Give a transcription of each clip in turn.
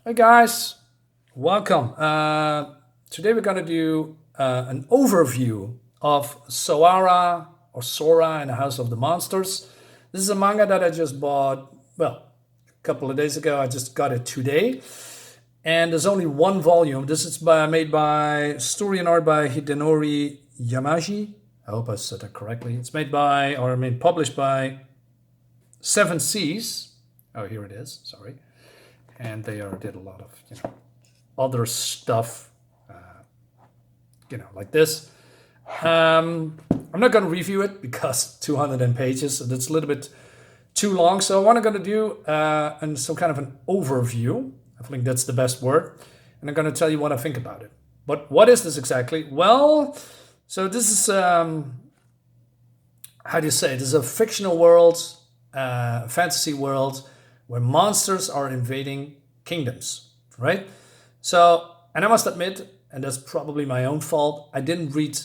Hey guys, welcome. Today we're going to do an overview of Soara or Sora in the House of the Monsters. This is a manga that I just bought, well, a couple of days ago. I just got it today. And there's only one volume. This is made by story and art by Hidenori Yamaji. I hope I said that correctly. It's made by, or I mean, published by Seven Seas. Oh, here it is. Sorry. And they did a lot of other stuff, like this. I'm not going to review it because 200 pages, so that's a little bit too long. So what I'm going to do some kind of an overview. I think that's the best word, and I'm going to tell you what I think about it. But what is this exactly? Well, so this is how do you say? This is a fictional world, fantasy world, where monsters are invading kingdoms, right? So, and I must admit, and that's probably my own fault, I didn't read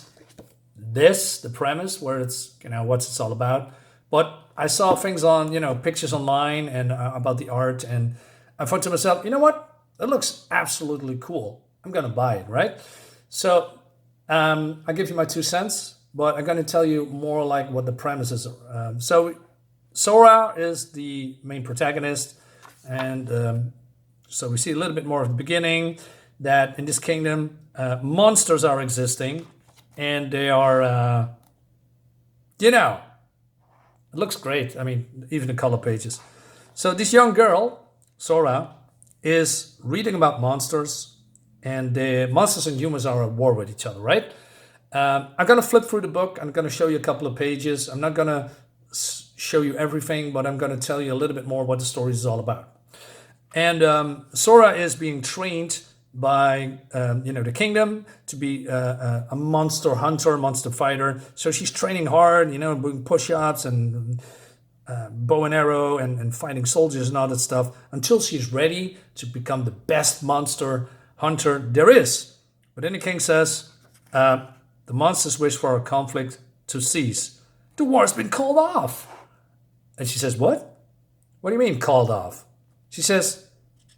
the premise, where it's, what's it's all about. But I saw things on, pictures online and about the art, and I thought to myself, you know what? It looks absolutely cool. I'm going to buy it, right? So, I give you my 2 cents, but I'm going to tell you more like what the premise is. So Sora is the main protagonist, and so we see a little bit more of the beginning, that in this kingdom, monsters are existing, and they are, it looks great. I mean, even the color pages. So this young girl, Sora, is reading about monsters, and the monsters and humans are at war with each other, right? I'm going to flip through the book. I'm going to show you a couple of pages. I'm not going to show you everything, but I'm going to tell you a little bit more what the story is all about. And Sora is being trained by the kingdom to be a monster hunter, monster fighter. So she's training hard, doing push-ups and bow and arrow and fighting soldiers and all that stuff until she's ready to become the best monster hunter there is. But then the king says, the monsters wish for a conflict to cease. The war's been called off. And she says, what? What do you mean called off? She says,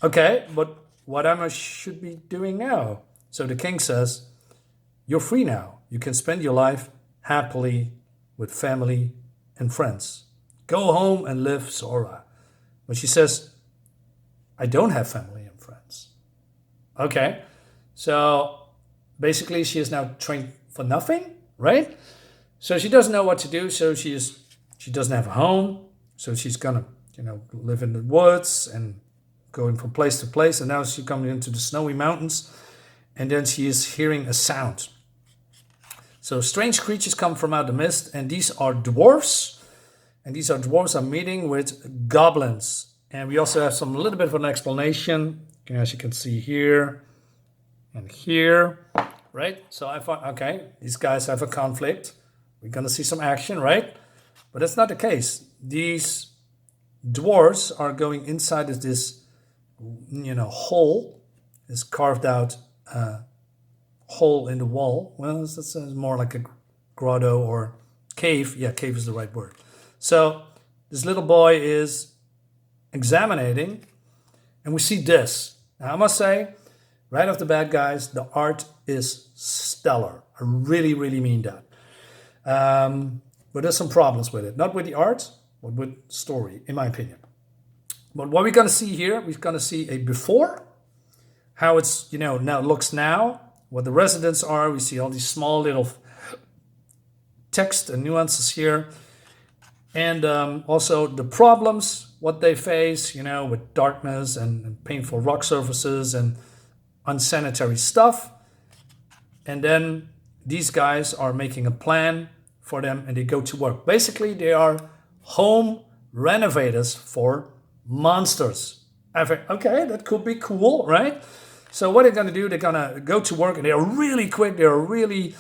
okay, but what I should be doing now? So the king says, you're free now. You can spend your life happily with family and friends. Go home and live, Sora. But she says, I don't have family and friends. Okay, so basically she is now trained for nothing, right? So she doesn't know what to do. So she doesn't have a home. So she's gonna, live in the woods and going from place to place. And now she's coming into the snowy mountains, and then she is hearing a sound. So strange creatures come from out the mist, and these are dwarfs. And these are dwarves are meeting with goblins. And we also have a little bit of an explanation, as you can see here and here, right? So I thought, okay, these guys have a conflict. We're gonna see some action, right? But that's not the case. These dwarves are going inside of this, hole, this carved out hole in the wall. Well, that's more like a grotto or cave. Yeah, cave is the right word. So this little boy is examining, and we see this. Now, I must say, right off the bat, guys, the art is stellar. I really, really mean that. But there's some problems with it. Not with the art, but with story, in my opinion. But what we're going to see here, we're going to see a before, how it's, now looks now, what the residents are. We see all these small little text and nuances here. And also the problems, what they face, with darkness and painful rock surfaces and unsanitary stuff. And then these guys are making a plan for them, and they go to work. Basically, they are home renovators for monsters. I think, okay, that could be cool, right? So what they're going to do, they're going to go to work, and they are really quick. They are really,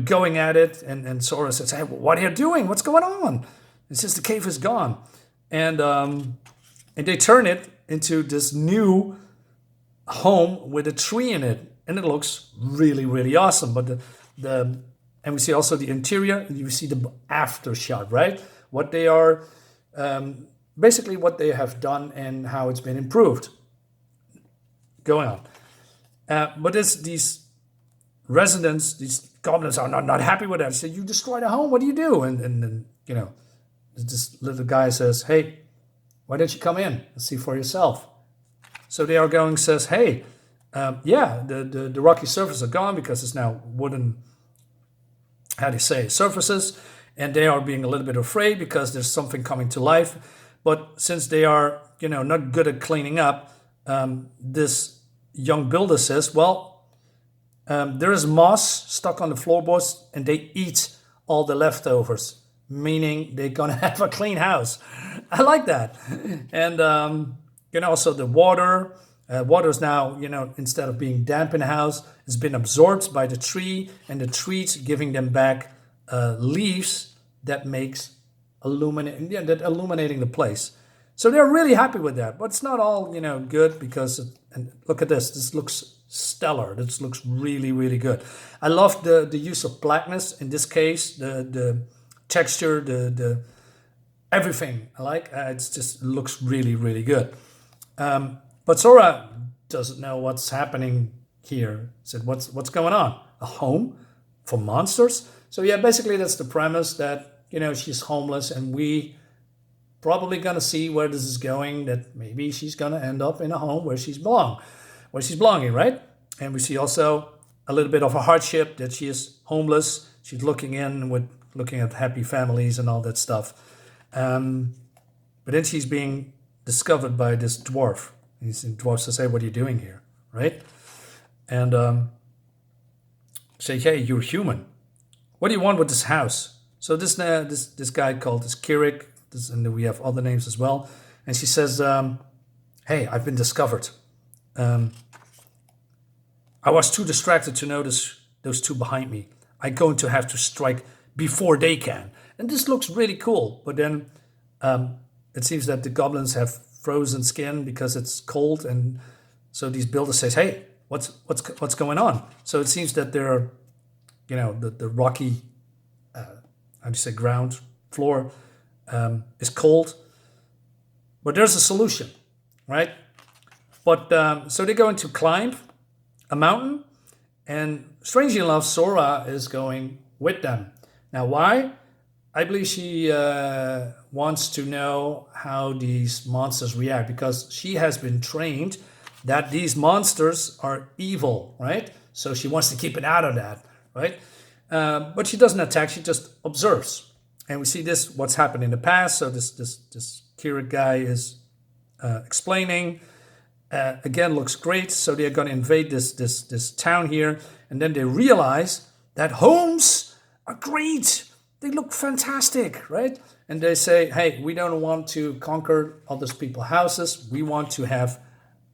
going at it. And Sora says, hey, what are you doing? What's going on? And since the cave is gone. And they turn it into this new home with a tree in it. And it looks really, really awesome. But and we see also the interior, and you see the after shot, right? What they are, basically what they have done and how it's been improved. going on. But these residents, these goblins are not happy with that. They say, you destroyed a home, what do you do? And then, this little guy says, hey, why don't you come in and see for yourself? So they are going, says, hey, the rocky surfaces are gone because it's now wooden, how do you say, surfaces. And they are being a little bit afraid because there's something coming to life. But since they are, not good at cleaning up, this young builder says, well, there is moss stuck on the floorboards and they eat all the leftovers, meaning they're going to have a clean house. I like that. And, also the water. Water is now, instead of being damp in the house, it's been absorbed by the tree, and the trees giving them back leaves that makes illuminating the place. So they're really happy with that. But it's not all, good because, and look at this. This looks stellar. This looks really, really good. I love the use of blackness in this case, the texture, the everything. I like. It just looks really, really good. But Soara doesn't know what's happening here. Said, what's going on? A home for monsters? So yeah, basically that's the premise, that she's homeless, and we probably gonna see where this is going. That maybe she's gonna end up in a home where she's belonging, right? And we see also a little bit of a hardship, that she is homeless. She's looking at happy families and all that stuff. But then she's being discovered by this dwarf. And the dwarf says, hey, what are you doing here, right? And say, hey, you're human. What do you want with this house? So this guy called this Kirik, and we have other names as well. And she says, hey, I've been discovered. I was too distracted to notice those two behind me. I'm going to have to strike before they can. And this looks really cool. But then it seems that the goblins have frozen skin because it's cold. And so these builders say, hey, what's going on? So it seems that they're, the rocky, how do you say, ground floor is cold. But there's a solution, right? But so they're going to climb a mountain, and strangely enough, Soara is going with them. Now, why? I believe she wants to know how these monsters react, because she has been trained that these monsters are evil, right? So she wants to keep it out of that, right? But she doesn't attack, she just observes. And we see what's happened in the past. So this Kirik guy is explaining. Again, looks great. So they're going to invade this town here. And then they realize that homes are great. They look fantastic, right? And they say, hey, we don't want to conquer other people's houses. We want to have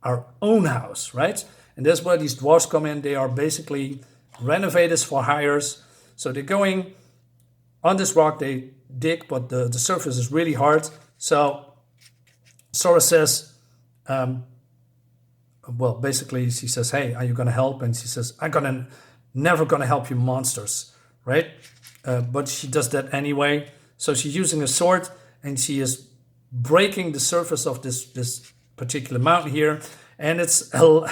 our own house, right? And that's where these dwarves come in. They are basically renovators for hires. So they're going on this rock. They dig, but the surface is really hard. So Soara says, well, basically she says, hey, are you going to help? And she says, never going to help you monsters, right? But she does that anyway. So she's using a sword, and she is breaking the surface of this particular mountain here. And it's how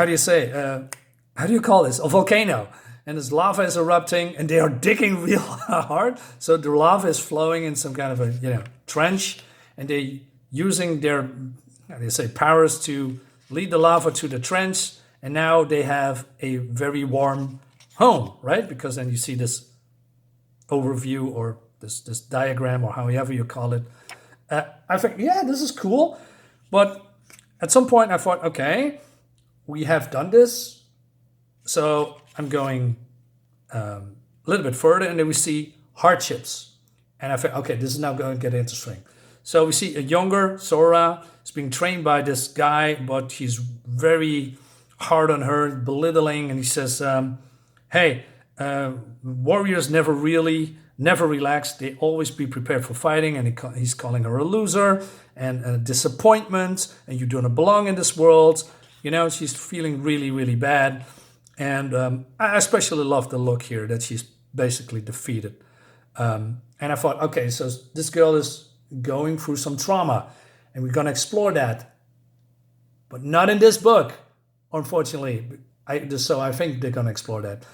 do you say? How do you call this? A volcano. And this lava is erupting, and they are digging real hard. So the lava is flowing in some kind of a trench, and they using their powers to lead the lava to the trench. And now they have a very warm home, right? Because then you see this overview, or this diagram, or however you call it. I think, yeah, this is cool. But at some point I thought, okay, we have done this. So I'm going a little bit further, and then we see hardships. And I think, okay, this is now going to get interesting. So we see a younger Soara is being trained by this guy, but he's very hard on her, belittling, and he says, hey, warriors never relax. They always be prepared for fighting, and he's calling her a loser and a disappointment, and you don't belong in this world. She's feeling really, really bad. And I especially love the look here, that she's basically defeated. And I thought, okay, so this girl is going through some trauma. And we're going to explore that. But not in this book, unfortunately. So I think they're going to explore that.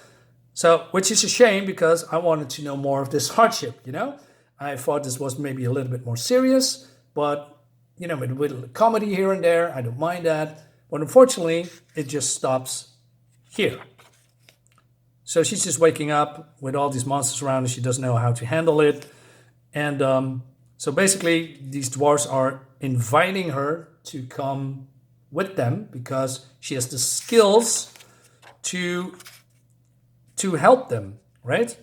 So, which is a shame because I wanted to know more of this hardship, you know? I thought this was maybe a little bit more serious, but, you know, with a little comedy here and there, I don't mind that. But unfortunately, it just stops here. So she's just waking up with all these monsters around and she doesn't know how to handle it. And so basically, these dwarves are inviting her to come with them because she has the skills to help them, right?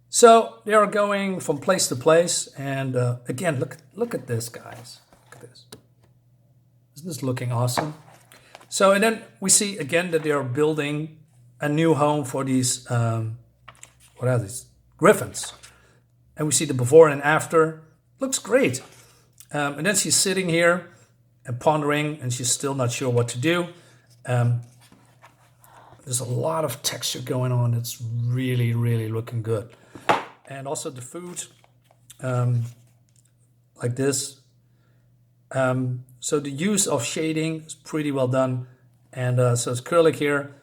So they are going from place to place, and again, look at this, guys. Look at this. Isn't this looking awesome? So, and then we see again that they are building a new home for these, what are these? Griffins. And we see the before and after. Looks great. And then she's sitting here and pondering, and she's still not sure what to do. There's a lot of texture going on. It's really, really looking good. And also the food, like this. So the use of shading is pretty well done. And so it's Kirik here,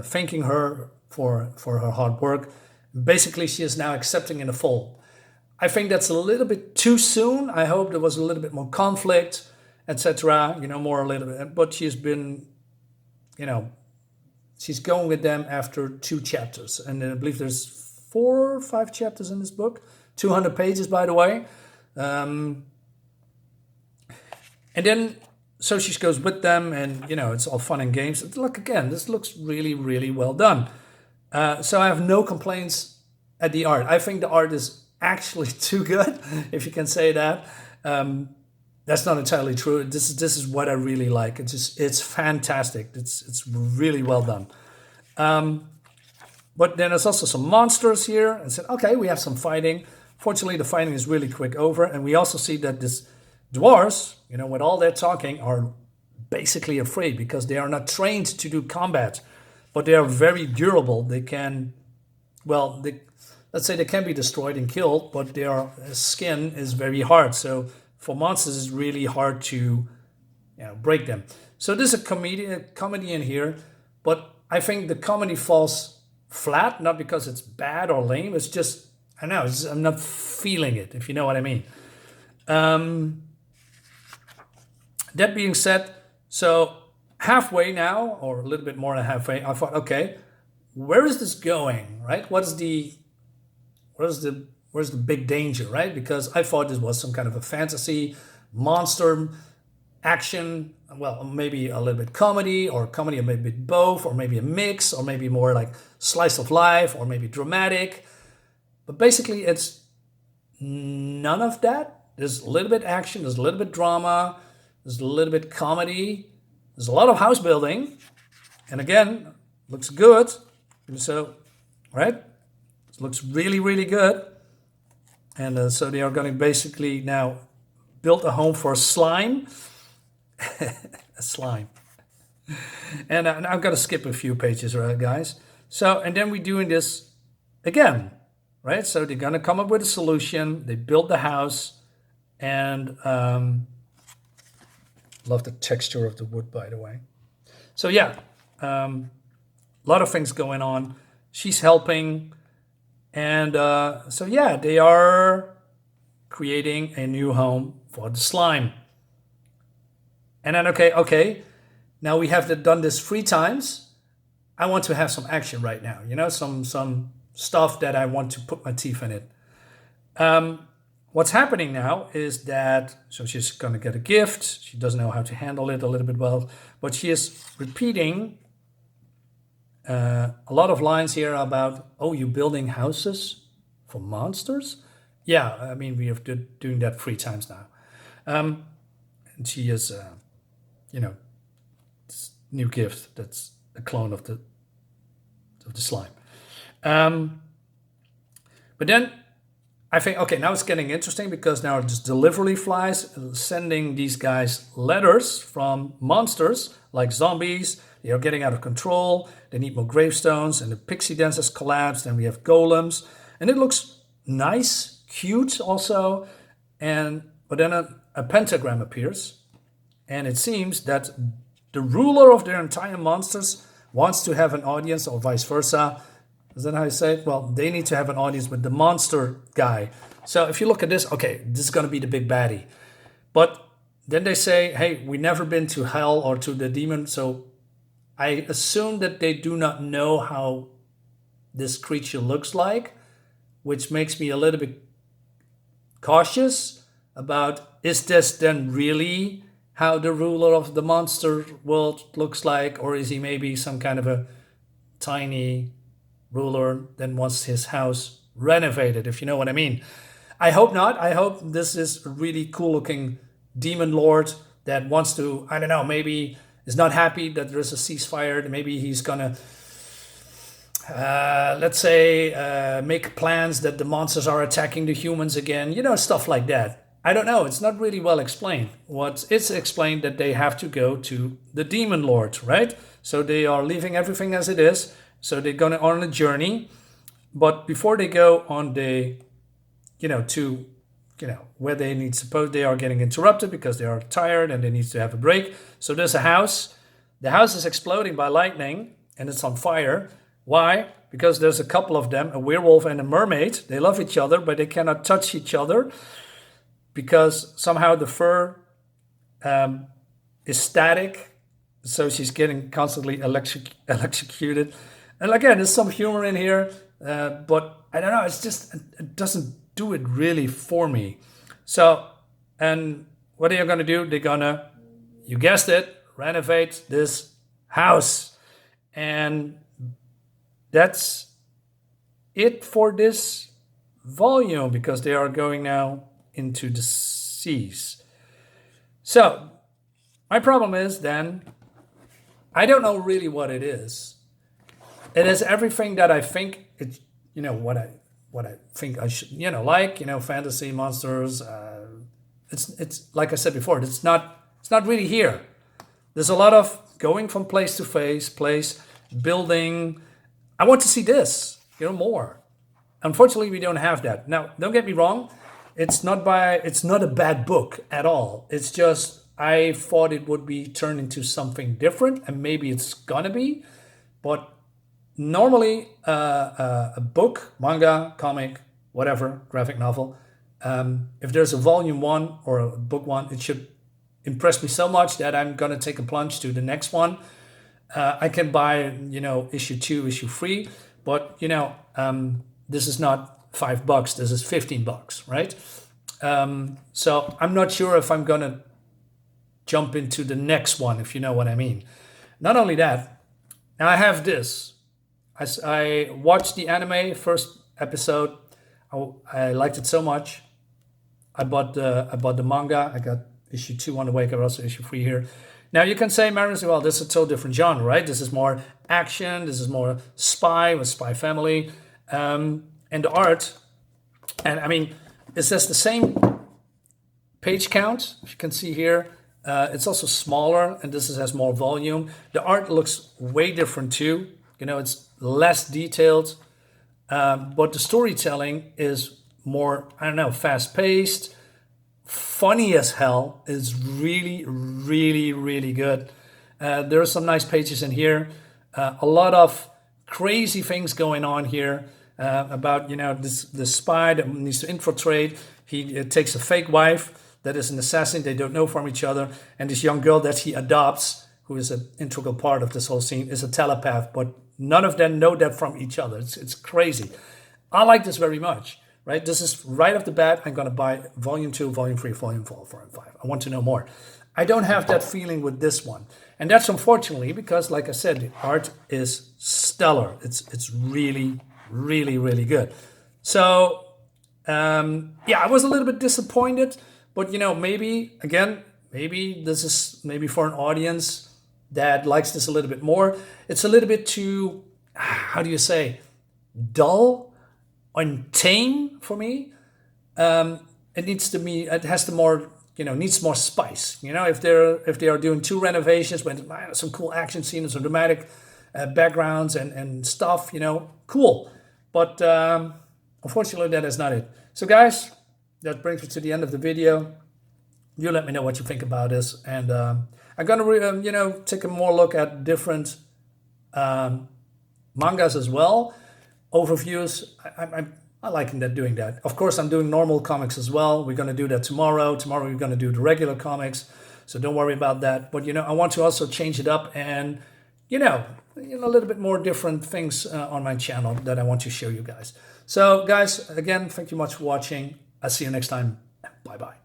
thanking her for her hard work. Basically, she is now accepting in the fall. I think that's a little bit too soon. I hope there was a little bit more conflict, etc. You know, more a little bit. But she's been, you know, she's going with them after 2 chapters. And I believe there's 4 or 5 chapters in this book. 200 pages, by the way. And then, so she goes with them and, you know, it's all fun and games. Look, again, this looks really, really well done. So I have no complaints at the art. I think the art is actually too good, if you can say that. That's not entirely true. This is what I really like. It's fantastic. It's really well done. But then there's also some monsters here. And said, okay, we have some fighting. Fortunately, the fighting is really quick over. And we also see that this dwarves, you know, with all their talking, are basically afraid because they are not trained to do combat. But they are very durable. They can, well, let's say they can be destroyed and killed, but their skin is very hard. So for monsters, it's really hard to, you know, break them. So there's a comedy in here, but I think the comedy falls flat, not because it's bad or lame. It's just, I don't know, I'm not feeling it, if you know what I mean. That being said, so halfway now, or a little bit more than halfway, I thought, okay, where is this going, right? Where's the big danger, right? Because I thought this was some kind of a fantasy, monster, action, well, maybe a little bit comedy, or comedy a bit both, or maybe a mix, or maybe more like slice of life, or maybe dramatic. But basically, it's none of that. There's a little bit action, there's a little bit drama, there's a little bit comedy, there's a lot of house building, and again, looks good. And so, right? It looks really, really good. And so they are going to basically now build a home for slime. A slime. And I'm going to skip a few pages, right, guys? So, and then we're doing this again, right? So they're going to come up with a solution. They build the house. And love the texture of the wood, by the way. So yeah, a lot of things going on. She's helping. And so yeah, they are creating a new home for the slime. And then, okay, now we have done this 3 times. I want to have some action right now, you know, some stuff that I want to put my teeth in it. What's happening now is that, so she's going to get a gift. She doesn't know how to handle it a little bit well, but she is repeating a lot of lines here about, oh, you're building houses for monsters? Yeah, I mean, we have been doing that 3 times now. And she is, you know, this new gift that's a clone of the slime. But then I think, okay, now it's getting interesting because now it's delivery flies sending these guys letters from monsters like zombies. They are getting out of control. They need more gravestones, and the pixie dance has collapsed. And we have golems, and it looks nice, cute also. but then a pentagram appears, and it seems that the ruler of their entire monsters wants to have an audience, or vice versa. Is that how you say it? Well, they need to have an audience with the monster guy. So if you look at this, okay, this is going to be the big baddie. But then they say, hey, we've never been to hell or to the demon, so I assume that they do not know how this creature looks like, which makes me a little bit cautious about, is this then really how the ruler of the monster world looks like, or is he maybe some kind of a tiny ruler that wants his house renovated, if you know what I mean. I hope not. I hope this is a really cool looking demon lord that wants to, I don't know, maybe is not happy that there's a ceasefire. Maybe he's gonna, let's say, make plans that the monsters are attacking the humans again, stuff like that. I don't know. It's not really well explained. It's explained that they have to go to the demon lord, right? So they are leaving everything as it is. So they're going on a journey. But before they go on the, to, where they need, suppose they are getting interrupted because they are tired and they need to have a break. So there's a house. The house is exploding by lightning and it's on fire. Why? Because there's a couple of them, a werewolf and a mermaid. They love each other, but they cannot touch each other because somehow the fur is static. So she's getting constantly electrocuted. And again, there's some humor in here, but I don't know. It's just, it doesn't do it really for me. So, and what are you going to do? They're going to, you guessed it, renovate this house. And that's it for this volume because they are going now into the seas. So, my problem is then, I don't know really what it is. It is everything that I think it's, what I think I should, like, fantasy, monsters. It's like I said before, it's not really here. There's a lot of going from place to place, building. I want to see this, more. Unfortunately, we don't have that. Now, don't get me wrong. It's not a bad book at all. It's just, I thought it would be turned into something different, and maybe it's gonna be, but normally, a book, manga, comic, whatever, graphic novel, if there's a volume 1 or a book 1, it should impress me so much that I'm going to take a plunge to the next one. I can buy, issue 2, issue 3, but, this is not $5, this is $15, right? So I'm not sure if I'm going to jump into the next one, if you know what I mean. Not only that, now I have this. I watched the anime first episode. I liked it so much. I bought the manga. I got issue 2 on the way. I got also issue 3 here. Now you can say, Marinus, well, this is a totally different genre, right? This is more action. This is more spy with Spy Family, and the art. And I mean, it says the same page count. If you can see here, it's also smaller, and this has more volume. The art looks way different too. It's less detailed, but the storytelling is more, I don't know, fast-paced, funny as hell. It's really, really, really good. There are some nice pages in here. A lot of crazy things going on here about, this spy that needs to infiltrate. He takes a fake wife that is an assassin. They don't know from each other. And this young girl that he adopts, who is an integral part of this whole scene, is a telepath, but none of them know that from each other. It's crazy. I like this very much, right? This is right off the bat. I'm going to buy volume 2, volume 3, volume 4, 4, and 5. I want to know more. I don't have that feeling with this one. And that's unfortunately because, like I said, the art is stellar. It's really, really, really good. So, I was a little bit disappointed. But, maybe this is maybe for an audience that likes this a little bit more. It's a little bit too, how do you say, dull and tame for me. It has the more, needs more spice. If they are doing 2 renovations with some cool action scenes or dramatic backgrounds and stuff, cool. But unfortunately, that is not it. So guys, that brings me to the end of the video. You let me know what you think about this, and I'm gonna take a more look at different mangas as well, overviews. I like doing that. Of course, I'm doing normal comics as well. We're gonna do that tomorrow. Tomorrow we're gonna do the regular comics, so don't worry about that. But I want to also change it up and a little bit more different things on my channel that I want to show you guys. So guys, again, thank you much for watching. I'll see you next time. Bye bye.